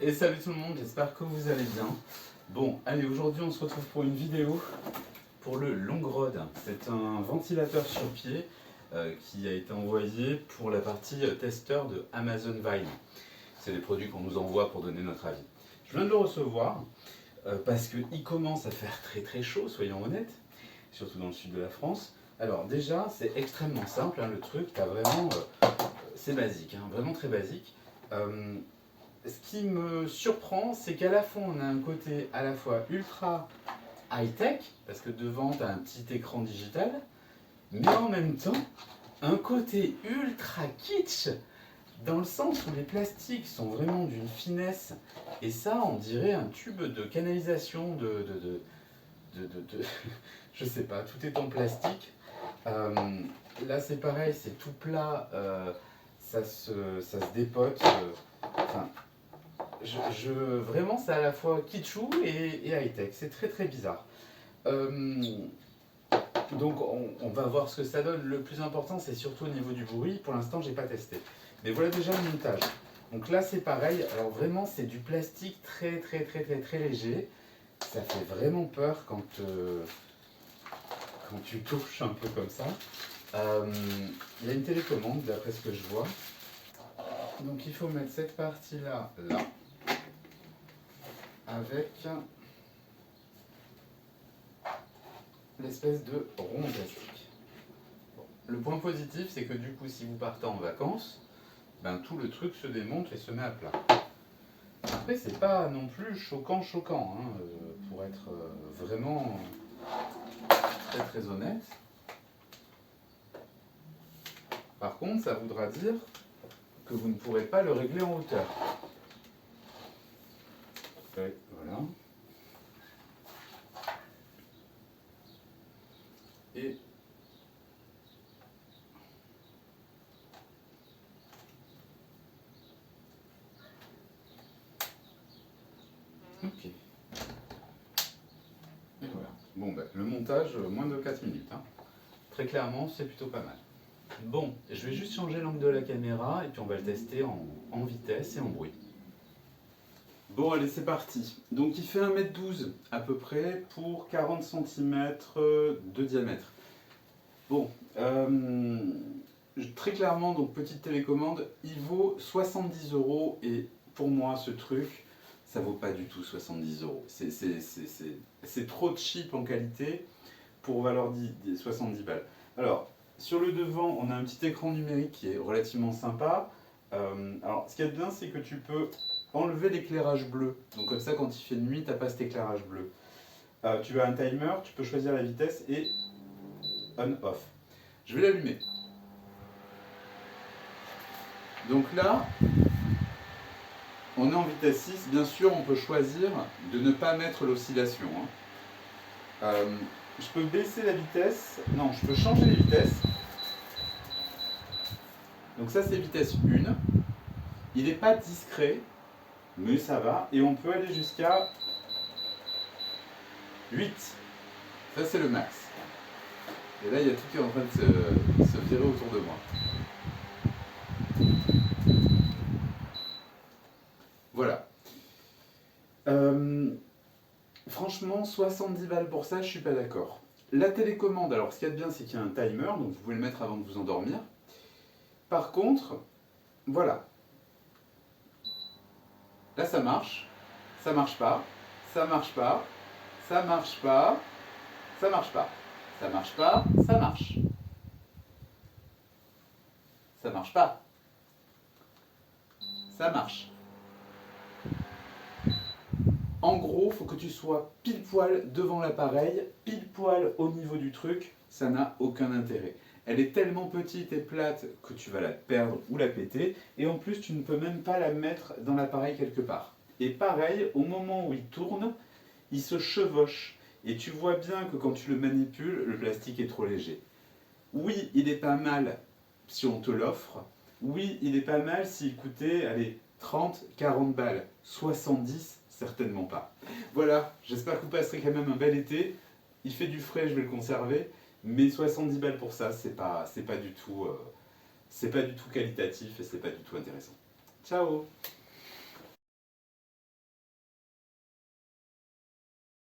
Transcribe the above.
Et salut tout le monde, j'espère que vous allez bien. Bon, allez, aujourd'hui on se retrouve pour une vidéo pour le Longrod. C'est un ventilateur sur pied qui a été envoyé pour la partie testeur de Amazon Vine. C'est des produits qu'on nous envoie pour donner notre avis. Je viens de le recevoir parce qu'il commence à faire très très chaud, soyons honnêtes, surtout dans le sud de la France. Alors déjà, c'est extrêmement simple, hein, le truc, t'as vraiment, c'est basique, hein, vraiment très basique. Ce qui me surprend, c'est qu'à la fois on a un côté à la fois ultra high-tech, parce que devant tu as un petit écran digital, mais en même temps un côté ultra kitsch, dans le sens où les plastiques sont vraiment d'une finesse, et ça on dirait un tube de canalisation je sais pas, tout est en plastique. Là c'est pareil, c'est tout plat, ça se dépote. Enfin, vraiment, c'est à la fois kitschou et high-tech. C'est très très bizarre. Donc, on va voir ce que ça donne. Le plus important, c'est surtout au niveau du bruit. Pour l'instant, j'ai pas testé. Mais voilà déjà le montage. Donc là, c'est pareil. Alors vraiment, c'est du plastique très très très très très léger. Ça fait vraiment peur quand tu touches un peu comme ça. Il y a une télécommande, d'après ce que je vois. Donc il faut mettre cette partie-là, là. Avec l'espèce de rond plastique. Bon. Le point positif, c'est que du coup, si vous partez en vacances, ben, tout le truc se démonte et se met à plat. Après, c'est pas non plus choquant, hein, pour être vraiment très très honnête. Par contre, ça voudra dire que vous ne pourrez pas le régler en hauteur. Ouais, voilà. Et ok. Et voilà. Bon, ben, le montage, moins de 4 minutes. Hein. Très clairement, c'est plutôt pas mal. Bon, je vais juste changer l'angle de la caméra et puis on va le tester en vitesse et en bruit. Bon, allez, c'est parti. Donc, il fait 1m12 à peu près pour 40 cm de diamètre. Bon, très clairement, donc petite télécommande, il vaut 70 € et pour moi, ce truc, ça vaut pas du tout 70 €. C'est trop cheap en qualité pour valoir 70 balles. Alors, sur le devant, on a un petit écran numérique qui est relativement sympa. Alors, ce qu'il y a de bien, c'est que tu peux enlever l'éclairage bleu. Donc comme ça, quand il fait nuit, tu n'as pas cet éclairage bleu. Tu as un timer, tu peux choisir la vitesse et on-off. Je vais l'allumer. Donc là, on est en vitesse 6. Bien sûr, on peut choisir de ne pas mettre l'oscillation. Hein. Je peux baisser la vitesse. Non, je peux changer les vitesses. Donc ça, c'est vitesse 1. Il n'est pas discret, mais ça va. Et on peut aller jusqu'à 8. Ça, c'est le max. Et là, il y a tout qui est en train de se virer autour de moi. Voilà. Franchement, 70 balles pour ça, je suis pas d'accord. La télécommande, alors ce qu'il y a de bien, c'est qu'il y a un timer, donc vous pouvez le mettre avant de vous endormir. Par contre, voilà. Là, ça marche pas, ça marche pas, ça marche pas, ça marche pas, ça marche pas, ça marche. Ça marche pas. Ça marche. En gros, il faut que tu sois pile poil devant l'appareil, pile poil au niveau du truc, ça n'a aucun intérêt. Elle est tellement petite et plate que tu vas la perdre ou la péter, et en plus tu ne peux même pas la mettre dans l'appareil quelque part. Et pareil, au moment où il tourne, il se chevauche, et tu vois bien que quand tu le manipules, le plastique est trop léger. Oui, il est pas mal si on te l'offre, oui, il est pas mal s'il coûtait, allez, 30, 40 balles, 70, certainement pas. Voilà, j'espère que vous passerez quand même un bel été. Il fait du frais, je vais le conserver, mais 70 balles pour ça, c'est pas du tout qualitatif et c'est pas du tout intéressant. Ciao!